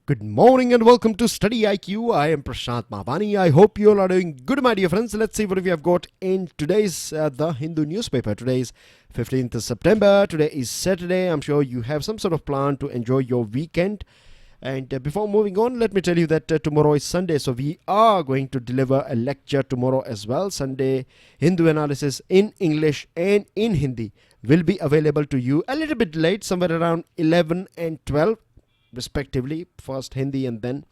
Good morning and welcome to StudyIQ. I am Prashant Mahbani. I hope you all are doing good, my dear friends. Let's see what we have got in today's The Hindu newspaper. Today is 15th of September. Today is Saturday. I'm sure you have some sort of plan to enjoy your weekend. And before moving on, let me tell you that tomorrow is Sunday. So we are going to deliver a lecture tomorrow as well. Sunday Hindu analysis in English and in Hindi will be available to you a little bit late, somewhere around 11 and 12. Respectively, first Hindi and then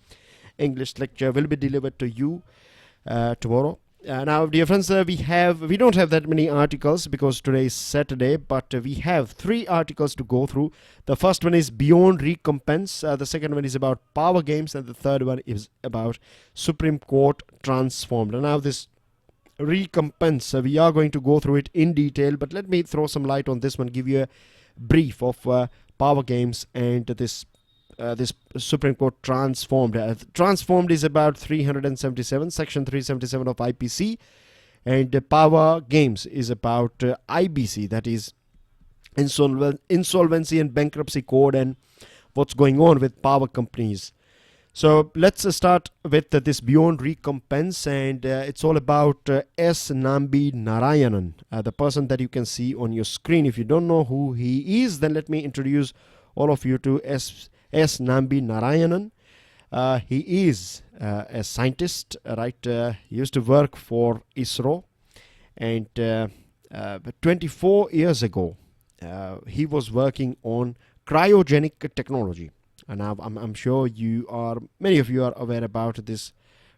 English lecture will be delivered to you tomorrow. Now, dear friends, we don't have that many articles because today is Saturday, but we have 3 articles to go through. The first one is Beyond Recompense. The second one is about power games, and the third one is about Supreme Court transformed. And now this recompense, we are going to go through it in detail, but let me throw some light on this one, give you a brief of power games and this Supreme Court transformed. Transformed is about 377, section 377 of IPC, and power games is about IBC, that is Insolvency and Bankruptcy Code, and what's going on with power companies. So let's start with this Beyond Recompense, and it's all about S. Nambi Narayanan, the person that you can see on your screen. If you don't know who he is, then let me introduce all of you to S. Nambi Narayanan. He is a scientist, right? He used to work for ISRO, and 24 years ago, he was working on cryogenic technology. And now I'm sure many of you are aware about this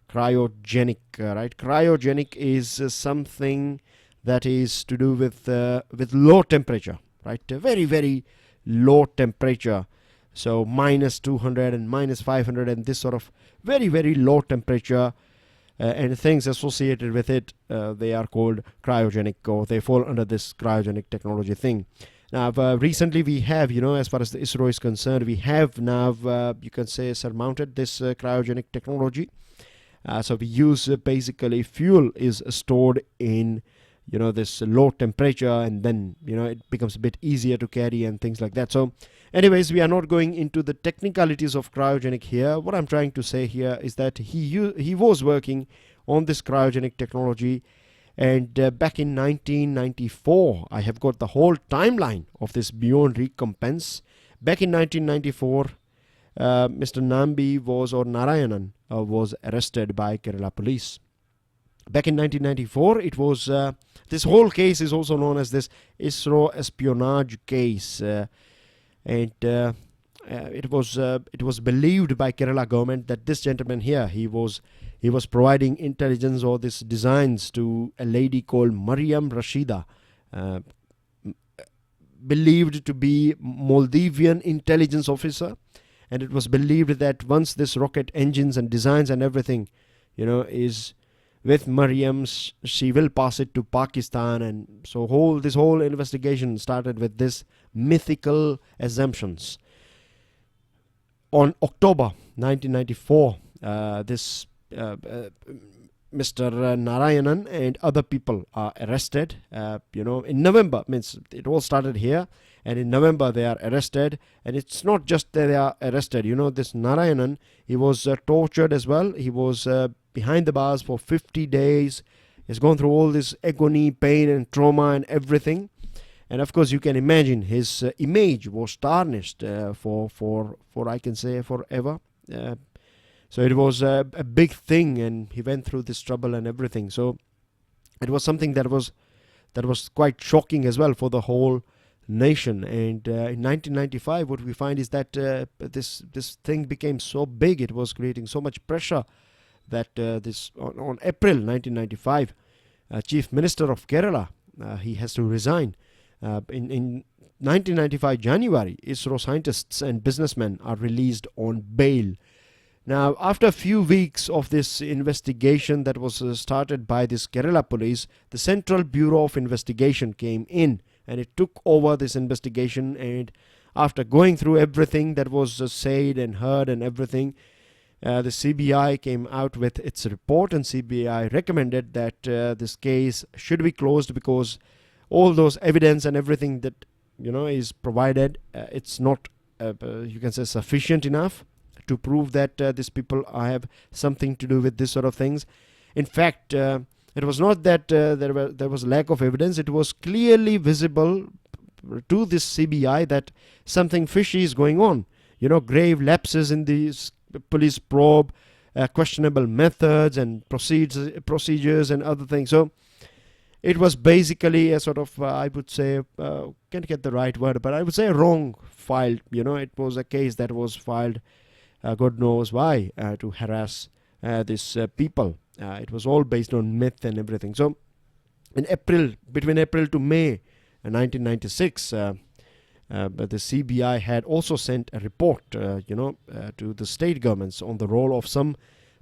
cryogenic, right? Cryogenic is something that is to do with low temperature, right? A very, very low temperature. So minus 200 and minus 500 and this sort of very, very low temperature and things associated with it, they are called cryogenic, or they fall under this cryogenic technology thing. Now, recently we have, as far as the ISRO is concerned, we have now, you can say, surmounted this cryogenic technology. So we use basically fuel is stored in this low temperature, and then it becomes a bit easier to carry and things like that. So anyways, we are not going into the technicalities of cryogenic here. What I'm trying to say here is that he was working on this cryogenic technology, and back in 1994, I have got the whole timeline of this Beyond Recompense. Back in 1994, Mr. Narayanan was arrested by Kerala police. Back in 1994, it was this whole case is also known as this ISRO espionage case, and it was believed by Kerala government that this gentleman here, he was providing intelligence or this designs to a lady called Mariam Rashida, believed to be Maldivian intelligence officer, and it was believed that once this rocket engines and designs and everything, is with Mariam, she will pass it to Pakistan. And so this whole investigation started with this mythical assumptions. On October 1994, this Mr. Narayanan and other people are arrested. In November, means it all started here, and in November they are arrested. And it's not just that they are arrested. This Narayanan, he was tortured as well. He was behind the bars for 50 days. He's gone through all this agony, pain and trauma and everything. And of course you can imagine his image was tarnished for I can say forever. So it was a big thing, and he went through this trouble and everything. So it was something that was quite shocking as well for the whole nation. And in 1995, what we find is that this thing became so big, it was creating so much pressure that on April 1995, Chief Minister of Kerala, he has to resign. In 1995 January, ISRO scientists and businessmen are released on bail. Now, after a few weeks of this investigation that was started by this Kerala police, the Central Bureau of Investigation came in, and it took over this investigation. And after going through everything that was said and heard and everything, the CBI came out with its report, and CBI recommended that this case should be closed because all those evidence and everything that is provided, it's not you can say sufficient enough to prove that these people have something to do with this sort of things. In fact, it was not that there was lack of evidence. It was clearly visible to this CBI that something fishy is going on. Grave lapses in the police probe, questionable methods and procedures and other things. So it was basically a sort of, I would say, can't get the right word, but I would say a wrong filed. It was a case that was filed, God knows why, to harass these people. It was all based on myth and everything. So between April to May 1996, but the CBI had also sent a report, to the state governments on the role of some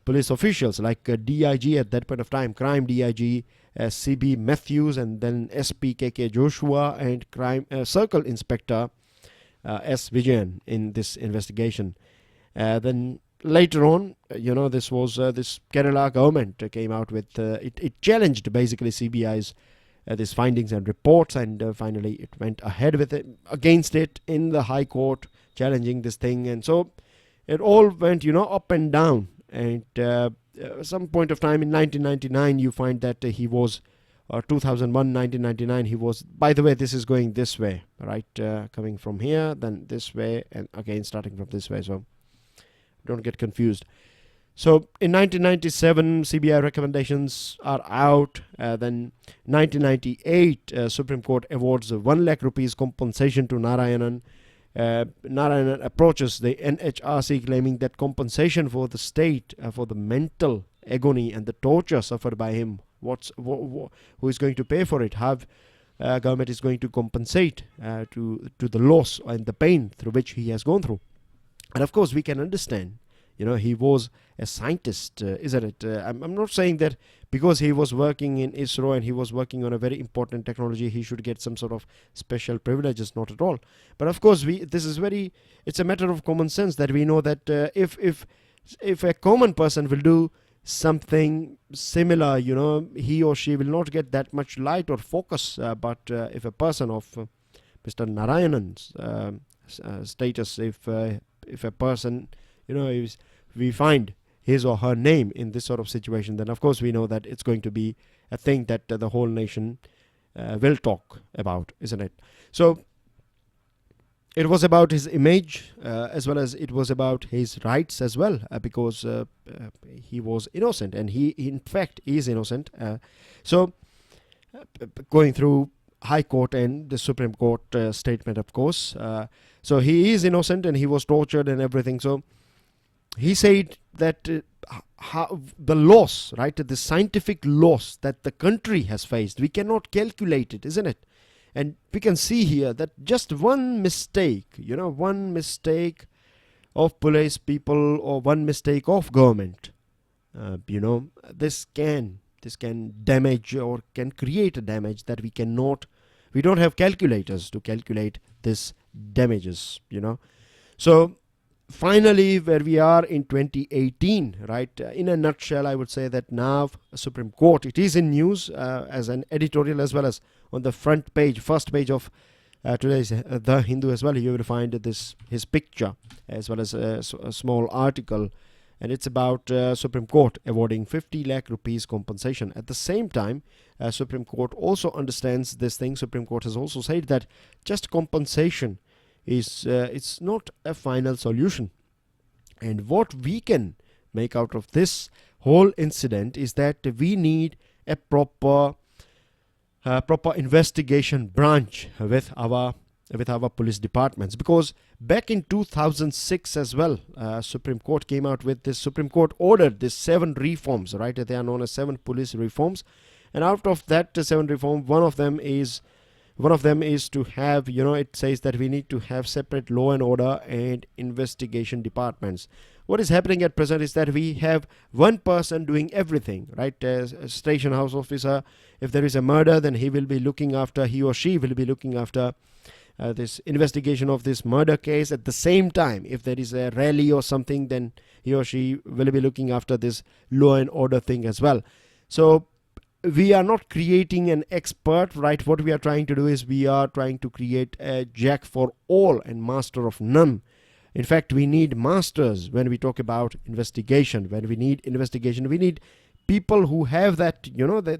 police officials, like DIG at that point of time, crime DIG CB Matthews, and then SP KK Joshua, and crime circle inspector S Vijayan in this investigation. Then later on, this was this Kerala government came out with it challenged basically CBI's these findings and reports, and finally it went ahead with it against it in the High Court, challenging this thing. And so it all went up and down, and some point of time in 1999 you find that he was 2001 1999 he was, by the way, this is going this way, right, coming from here, then this way, and again starting from this way, so don't get confused. So in 1997, CBI recommendations are out. Then 1998, Supreme Court awards 1 lakh rupees compensation to Narayanan. Narayanan approaches the NHRC claiming that compensation for the state, for the mental agony and the torture suffered by him, who is going to pay for it? How government is going to compensate to the loss and the pain through which he has gone through. And of course, we can understand. He was a scientist, isn't it? I'm not saying that because he was working in ISRO and he was working on a very important technology, he should get some sort of special privileges. Not at all. But of course, it's a matter of common sense that we know that if a common person will do something similar, he or she will not get that much light or focus. But if a person of Mr. Narayanan's status, if a person, we find his or her name in this sort of situation, then of course we know that it's going to be a thing that the whole nation will talk about, isn't it? So it was about his image as well as it was about his rights as well, because he was innocent, and he in fact is innocent. So going through High Court and the Supreme Court statement, of course, so he is innocent and he was tortured and everything. So he said that the loss, right, the scientific loss that the country has faced, we cannot calculate it, isn't it? And we can see here that just one mistake, one mistake of police people or one mistake of government, this can damage or can create a damage that we don't have calculators to calculate this damages, So finally, where we are in 2018, right, in a nutshell, I would say that now Supreme Court, it is in news as an editorial as well as on the first page of today's The Hindu as well. You will find his picture as well as a small article, and it's about Supreme Court awarding 50 lakh rupees compensation. At the same time, Supreme Court also understands this thing. Supreme Court has also said that just compensation it's not a final solution, and what we can make out of this whole incident is that we need a proper investigation branch with our police departments, because back in 2006 as well, Supreme Court came out with this. Supreme Court ordered these 7 reforms, right? They are known as 7 police reforms, and out of that 7 reform, one of them is to have, it says that we need to have separate law and order and investigation departments. What is happening at present is that we have one person doing everything, right? A station house officer, if there is a murder, then he or she will be looking after this investigation of this murder case. At the same time, if there is a rally or something, then he or she will be looking after this law and order thing as well. So we are not creating an expert, right? What we are trying to do is we are trying to create a jack for all and master of none In fact, we need masters when we talk about investigation. When we need investigation, we need people who have that,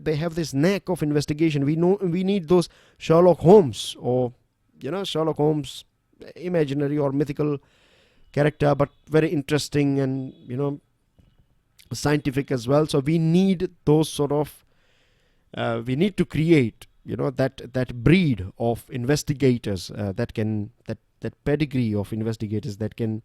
they have this knack of investigation. We need those Sherlock Holmes, or Sherlock Holmes, imaginary or mythical character, but very interesting and scientific as well. So we need those sort of we need to create that breed of investigators, that pedigree of investigators that can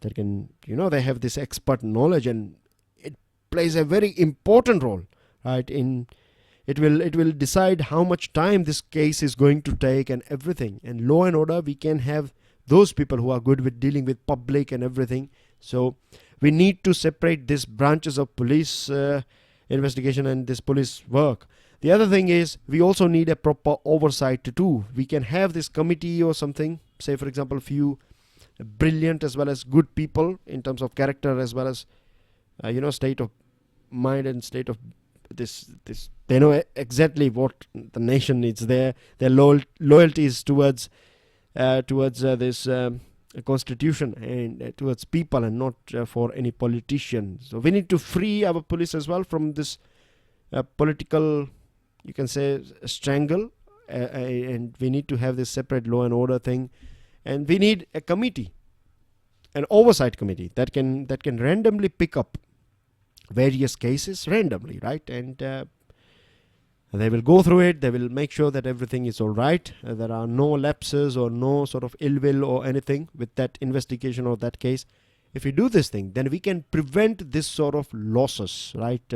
they have this expert knowledge, and it plays a very important role, right? It will decide how much time this case is going to take and everything. And law and order, we can have those people who are good with dealing with public and everything. So we need to separate these branches of police investigation and this police work. The other thing is, we also need a proper oversight too. We can have this committee or something, say for example a few brilliant as well as good people in terms of character, as well as state of mind and state of this they know exactly what the nation needs, their loyalties towards this constitution and towards people, and not for any politician. So we need to free our police as well from this political, you can say, strangle, and we need to have this separate law and order thing. And we need a committee, an oversight committee that can randomly pick up various cases randomly, right? And they will go through it. They will make sure that everything is all right. There are no lapses or no sort of ill will or anything with that investigation or that case. If we do this thing, then we can prevent this sort of losses, right?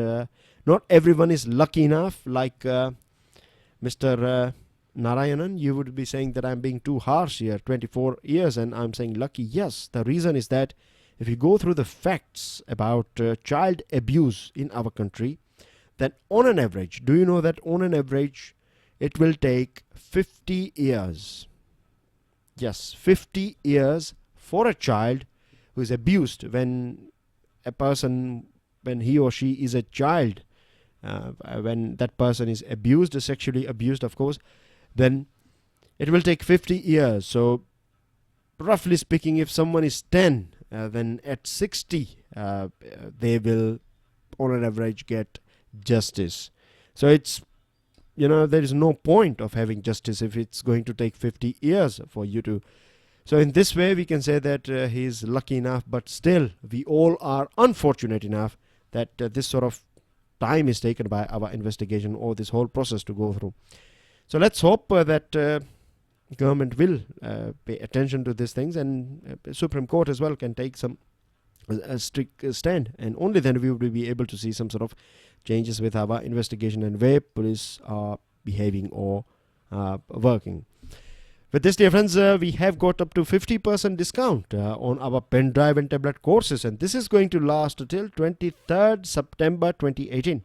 Not everyone is lucky enough, like Mr. Narayanan. You would be saying that I'm being too harsh here, 24 years, and I'm saying lucky. Yes, the reason is that if you go through the facts about child abuse in our country, then on an average, do you know that on an average, it will take 50 years. Yes, 50 years for a child who is abused. When he or she is a child, when that person is abused, sexually abused, of course, then it will take 50 years. So roughly speaking, if someone is 10, then at 60, they will on an average get justice. So it's, there is no point of having justice if it's going to take 50 years for you to. So in this way, we can say that he is lucky enough, but still we all are unfortunate enough that this sort of time is taken by our investigation or this whole process to go through. So let's hope that government will pay attention to these things, and Supreme Court as well can take some a strict stand, and only then we will be able to see some sort of changes with our investigation and where police are behaving or working. With this, dear friends, we have got up to 50% discount on our pen drive and tablet courses, and this is going to last till 23rd September 2018.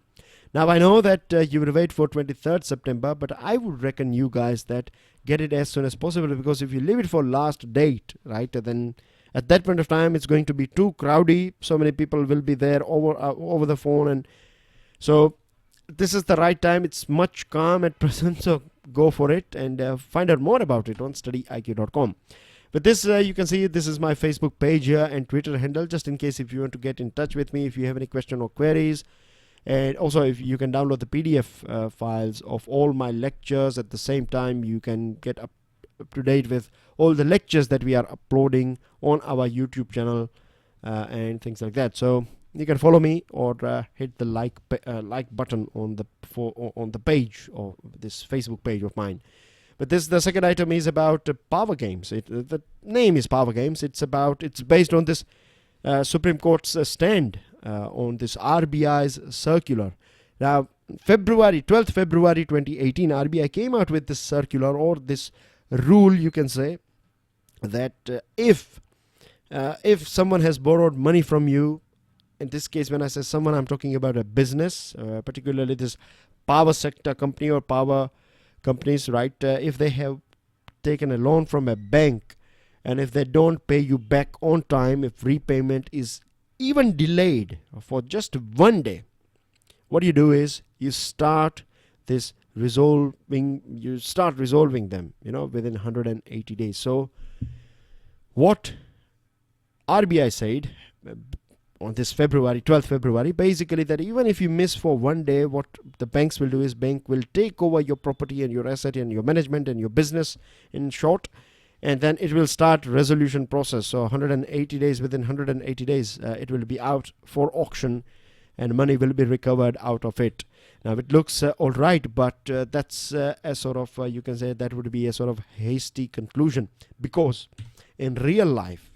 Now I know that you will wait for 23rd September, but I would reckon you guys that get it as soon as possible, because if you leave it for last date, right, then at that point of time it's going to be too crowdy. So many people will be there over the phone, and so this is the right time. It's much calm at present, so go for it and find out more about it on StudyIQ.com. With this, you can see this is my Facebook page here and Twitter handle, just in case if you want to get in touch with me, if you have any question or queries. And also, if you can download the PDF files of all my lectures. At the same time, you can get up to date with all the lectures that we are uploading on our YouTube channel and things like that. So you can follow me or hit the like button on the page, or this Facebook page of mine. But this, the second item is about power games. The name is power games. It's based on this Supreme Court's stand on this RBI's circular. Now, 12th February 2018, RBI came out with this circular, or this rule, you can say, that if someone has borrowed money from you, in this case, when I say someone, I'm talking about a business, particularly this power sector company or power companies, right? If they have taken a loan from a bank, and if they don't pay you back on time, if repayment is even delayed for just 1 day, what you do is you start resolving them, within 180 days. So what RBI said on this February, 12th February, basically that even if you miss for one day, what the banks will do is bank will take over your property and your asset and your management and your business, in short, and then it will start resolution process. So 180 days, within 180 days, it will be out for auction and money will be recovered out of it. Now it looks all right, but that's a sort of, you can say that would be a sort of hasty conclusion, because in real life,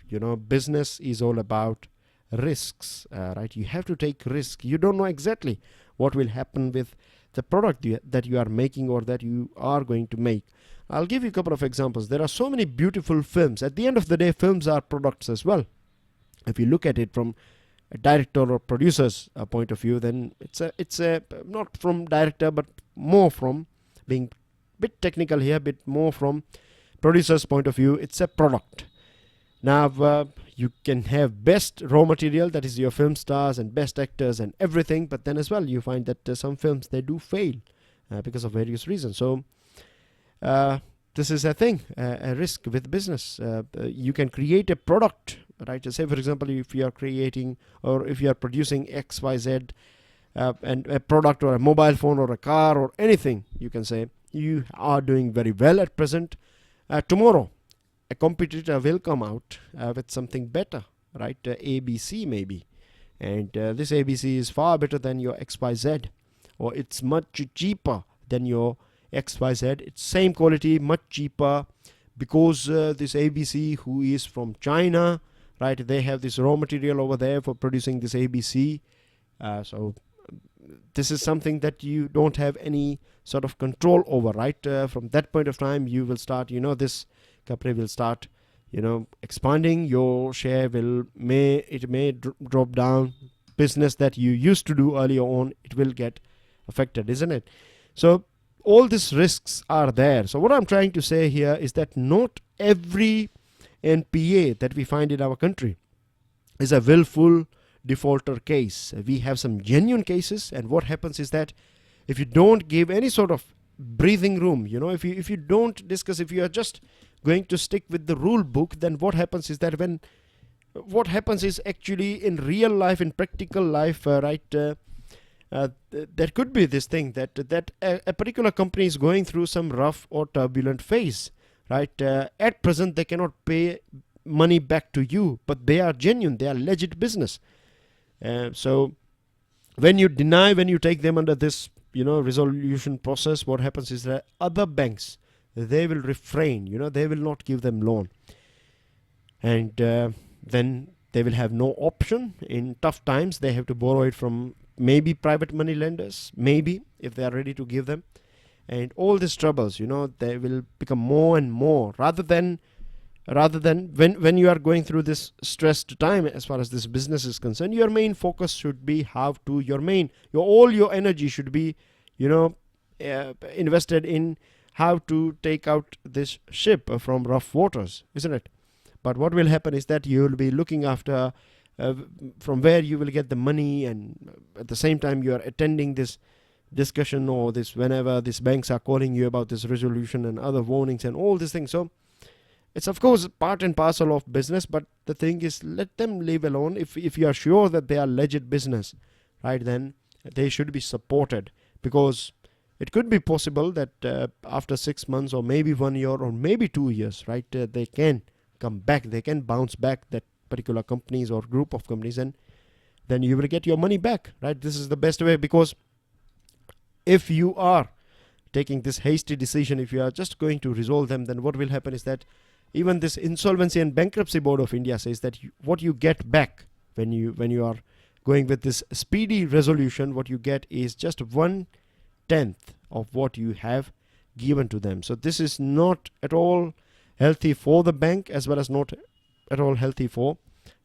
business is all about risks, right? You have to take risk. You don't know exactly what will happen with the product that you are making or that you are going to make. I'll give you a couple of examples. There are so many beautiful films. At the end of the day, films are products as well. If you look at it from a director or producer's point of view, then it's a not from director, but more from being a bit technical here, bit more from producer's point of view. It's a product. Now you can have best raw material, that is your film stars and best actors and everything, but then as well you find that some films, they do fail because of various reasons. So this is a thing, a risk with business. You can create a product, right? Say for example, if you are creating or if you are producing XYZ and a product or a mobile phone or a car or anything, you can say you are doing very well at present. Tomorrow a competitor will come out with something better, right? ABC maybe, and this ABC is far better than your XYZ, or it's much cheaper than your XYZ. It's same quality, much cheaper, because this ABC, who is from China, right? They have this raw material over there for producing this ABC. So this is something that you don't have any sort of control over, right? From that point of time, you will start, this company will start, expanding. Your share may drop down. Business that you used to do earlier on, it will get affected, isn't it? So all these risks are there. So what I'm trying to say here is that not every NPA that we find in our country is a willful defaulter case. We have some genuine cases, and what happens is that if you don't give any sort of breathing room, if you don't discuss, if you are just going to stick with the rule book, then what happens is that what happens is actually in real life, in practical life, right, there could be this thing that a particular company is going through some rough or turbulent phase, right? At present, they cannot pay money back to you, but they are genuine, they are legit business. So when you take them under this, resolution process, what happens is that other banks, they will refrain, they will not give them loan, and then they will have no option. In tough times, they have to borrow it from maybe private money lenders, maybe, if they are ready to give them. And all these troubles, they will become more and more, rather than when you are going through this stressed time, as far as this business is concerned, your main focus should be all your energy should be, invested in how to take out this ship from rough waters, isn't it? But what will happen is that you will be looking after from where you will get the money, and at the same time you are attending this discussion or this whenever these banks are calling you about this resolution and other warnings and all these things. So it's of course part and parcel of business, but the thing is, let them leave alone. If you are sure that they are legit business, right, then they should be supported, because it could be possible that after 6 months or maybe 1 year or maybe 2 years, right, they can come back, they can bounce back, that particular companies or group of companies, and then you will get your money back, right? This is the best way, because if you are taking this hasty decision, if you are just going to resolve them, then what will happen is that even this Insolvency and Bankruptcy Board of India says that what you get back when you are going with this speedy resolution, what you get is just 1/10 of what you have given to them. So this is not at all healthy for the bank, as well as not at all healthy for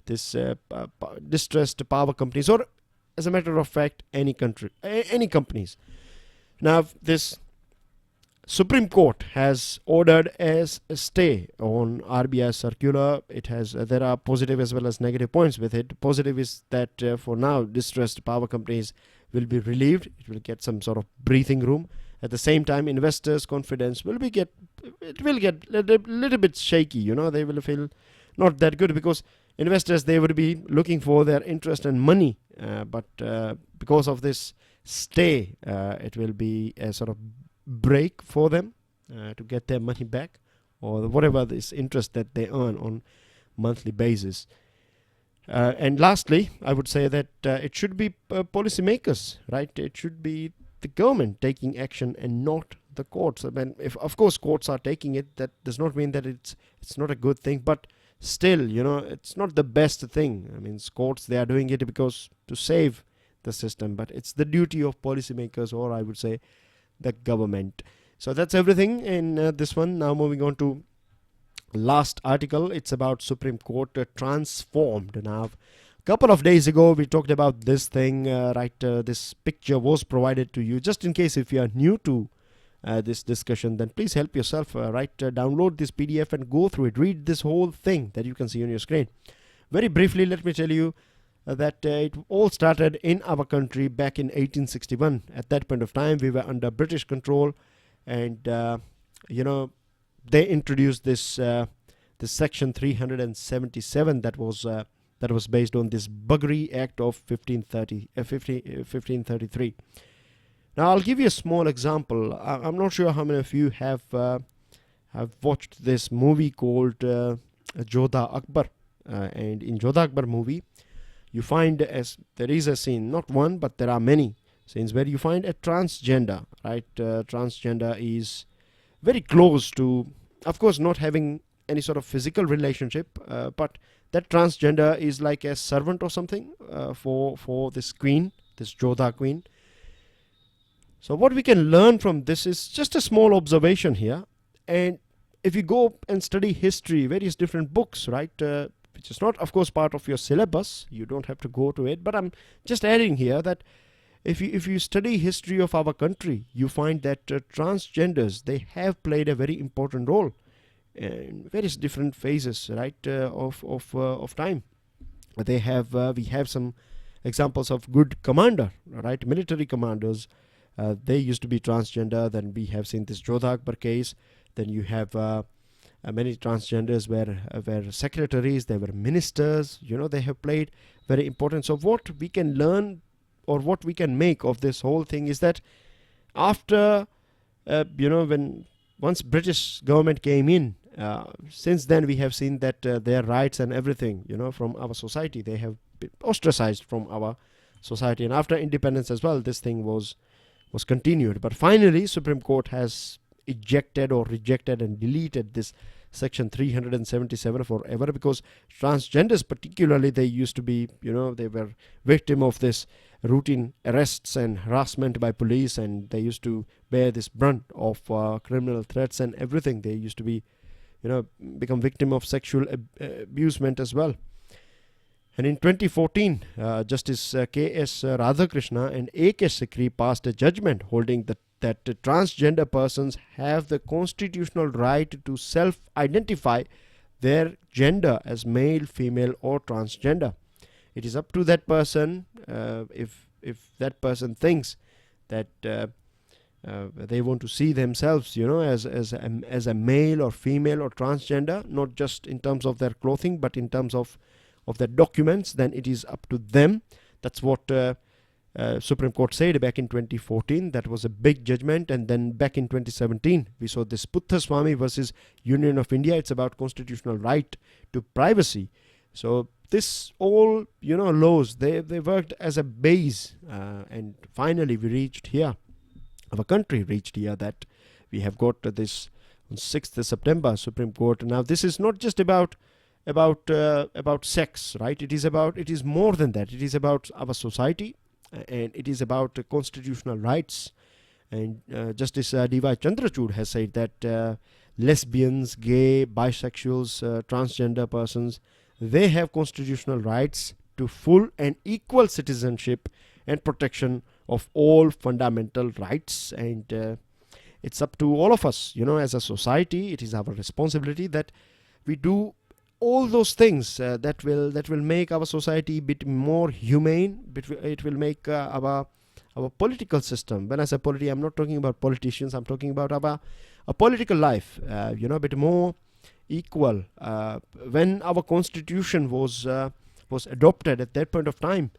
this distressed power companies, or as a matter of fact any companies. Now this Supreme Court has ordered as a stay on RBI circular. It has there are positive as well as negative points with it. Positive is that for now distressed power companies will be relieved. It will get some sort of breathing room. At the same time, investors' confidence will get a little bit shaky. They will feel not that good, because investors, they would be looking for their interest and money, but because of this stay, it will be a sort of break for them to get their money back, or whatever this interest that they earn on monthly basis. And lastly, I would say that it should be policymakers, right? It should be the government taking action and not the courts. I mean, if of course courts are taking it, that does not mean that it's not a good thing, but still, it's not the best thing. I mean, courts, they are doing it because to save the system, but it's the duty of policymakers, or I would say the government. So that's everything in this one. Now moving on to last article. It's about Supreme Court transformed. Now, a couple of days ago we talked about this thing, this picture was provided to you. Just in case if you are new to this discussion, then please help yourself, download this PDF and go through it, read this whole thing that you can see on your screen. Very briefly, let me tell you that it all started in our country back in 1861. At that point of time, we were under British control, and they introduced this section 377 that was based on this Buggery Act of 1533. Now I'll give you a small example. I'm not sure how many of you have watched this movie called Jodha Akbar, and in Jodha Akbar movie you find there is a scene, not one but there are many scenes where you find a transgender, right? Transgender is very close to, of course, not having any sort of physical relationship, but that transgender is like a servant or something for this queen, this Jodha queen. So what we can learn from this is just a small observation here. And if you go and study history, various different books, right, which is not, of course, part of your syllabus, you don't have to go to it, but I'm just adding here that if you study history of our country, you find that transgenders, they have played a very important role in various different phases, right, of time. We have some examples of good commander, right, military commanders. They used to be transgender. Then we have seen this Jodha Akbar case. Then you have many transgenders were secretaries, they were ministers. They have played very important. So what we can learn, or what we can make of this whole thing, is that after once British government came in, since then we have seen that their rights and everything, from our society, they have been ostracized from our society. And after independence as well, this thing was continued. But finally, Supreme Court has ejected or rejected and deleted this section 377 forever, because transgenders particularly, they used to be, they were victim of this routine arrests and harassment by police, and they used to bear this brunt of criminal threats and everything. They used to be, become victim of sexual abusement as well. And in 2014, Justice K.S. Radhakrishna and A.K. Sikri passed a judgment holding that transgender persons have the constitutional right to self-identify their gender as male, female or transgender. It is up to that person, if that person thinks that they want to see themselves, as a male or female or transgender, not just in terms of their clothing, but in terms of their documents, then it is up to them. That's what Supreme Court said back in 2014. That was a big judgment. And then back in 2017, we saw this Puthaswamy versus Union of India. It's about constitutional right to privacy. So this all, laws, they worked as a base. And finally, we reached here. Our country reached here, that we have got this on 6th September Supreme Court. Now, this is not just about sex, right? It is more than that. It is about our society, and it is about constitutional rights. And Justice D.Y. Chandrachud has said that lesbians, gay, bisexuals, transgender persons, they have constitutional rights to full and equal citizenship and protection of all fundamental rights. And it's up to all of us, as a society. It is our responsibility that we do all those things that will make our society a bit more humane. It will make our political system. When I say I'm not talking about politicians. I'm talking about our political life, a bit more equal. When our constitution was adopted at that point of time,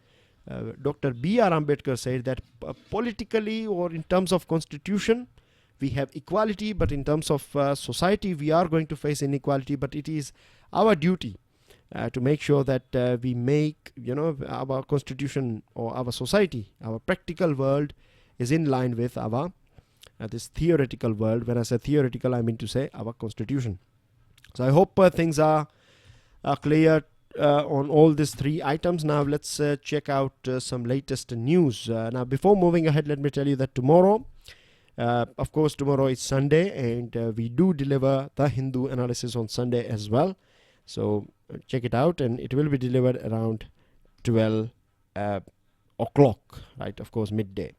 Dr. B.R. Ambedkar said that politically or in terms of constitution, we have equality, but in terms of society, we are going to face inequality. But it is our duty to make sure that we make, our constitution or our society, our practical world is in line with our this theoretical world. When I say theoretical, I mean to say our constitution. So I hope things are clear on all these three items. Now let's check out some latest news. Now before moving ahead, let me tell you that tomorrow, of course tomorrow is Sunday, and we do deliver the Hindu analysis on Sunday as well. So check it out, and it will be delivered around 12 o'clock, right? Of course, midday.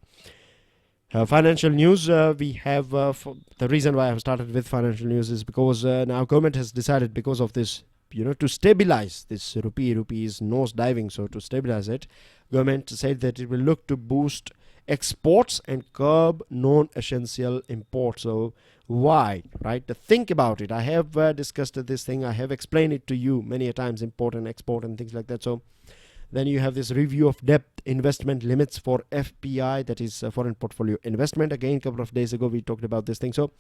Financial news, we have the reason why I have started with financial news is because now government has decided, because of this, to stabilize this rupee is nose diving. So to stabilize it, government said that it will look to boost exports and curb non-essential imports. So why, right? Think about it. I have discussed this thing. I have explained it to you many a times, import and export and things like that. So then you have this review of debt investment limits for FPI, that is foreign portfolio investment. Again, a couple of days ago we talked about this thing. So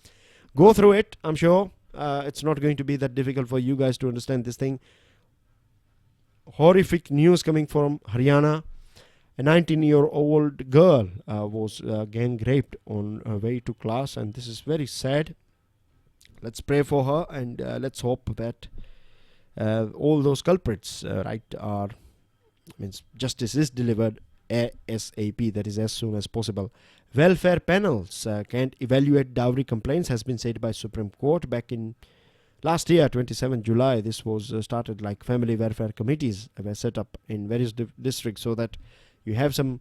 go through it. I'm sure it's not going to be that difficult for you guys to understand this thing. Horrific news coming from Haryana. A 19-year-old girl was gang raped on her way to class, and this is very sad. Let's pray for her, and let's hope that all those culprits justice is delivered ASAP, that is as soon as possible. Welfare panels can't evaluate dowry complaints, has been said by Supreme Court back in last year, 27 July. This was started, like family welfare committees were set up in various districts, so that you have some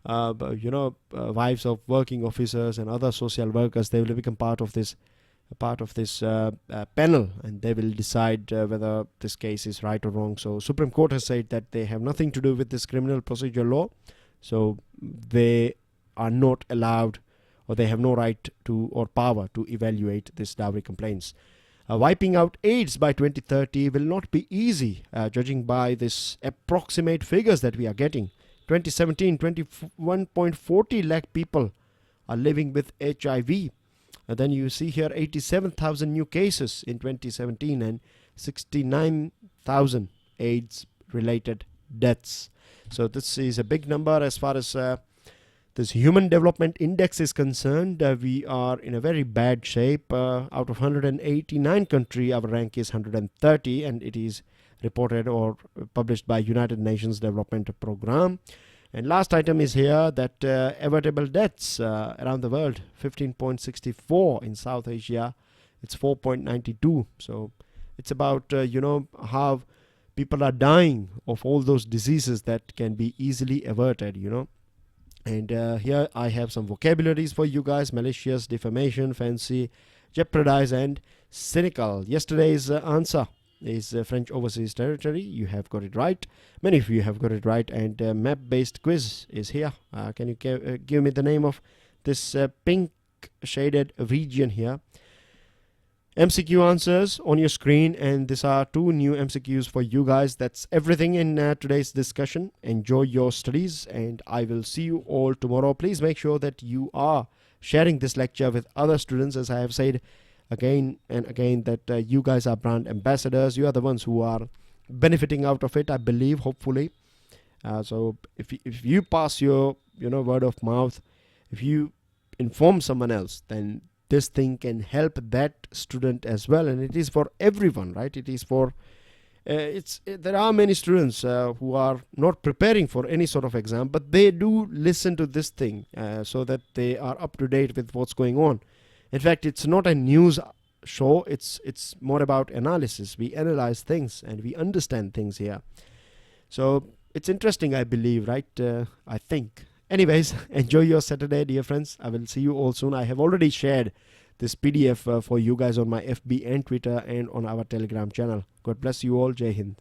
wives of working officers and other social workers. They will become part of this panel, and they will decide whether this case is right or wrong. So Supreme Court has said that they have nothing to do with this criminal procedure law, so they are not allowed, or they have no right to or power to evaluate this dowry complaints. Wiping out AIDS by 2030 will not be easy, judging by this approximate figures that we are getting. 2017, 21.40 lakh people are living with HIV. And then you see here 87,000 new cases in 2017 and 69,000 AIDS-related deaths. So this is a big number as far as this Human Development Index is concerned. We are in a very bad shape. Out of 189 countries, our rank is 130, and it is reported or published by United Nations Development Program. And last item is here that avoidable deaths around the world, 15.64 in South Asia, it's 4.92. So it's about how people are dying of all those diseases that can be easily averted. And here I have some vocabularies for you guys: malicious, defamation, fancy, jeopardize, and cynical. Yesterday's answer is French overseas territory. You have got it right. Many of you have got it right. And map-based quiz is here. Can you give me the name of this pink shaded region here? MCQ answers on your screen, and these are 2 new MCQs for you guys. That's everything in today's discussion. Enjoy your studies, and I will see you all tomorrow. Please make sure that you are sharing this lecture with other students, as I have said again and again, that you guys are brand ambassadors. You are the ones who are benefiting out of it, I believe, hopefully. So if you pass your word of mouth, if you inform someone else, then this thing can help that student as well. And it is for everyone, right? It is for there are many students who are not preparing for any sort of exam, but they do listen to this thing so that they are up to date with what's going on. In fact, it's not a news show. It's more about analysis. We analyze things and we understand things here. So it's interesting, I believe, right? I think. Anyways, enjoy your Saturday, dear friends. I will see you all soon. I have already shared this PDF for you guys on my FB and Twitter and on our Telegram channel. God bless you all. Jai Hind.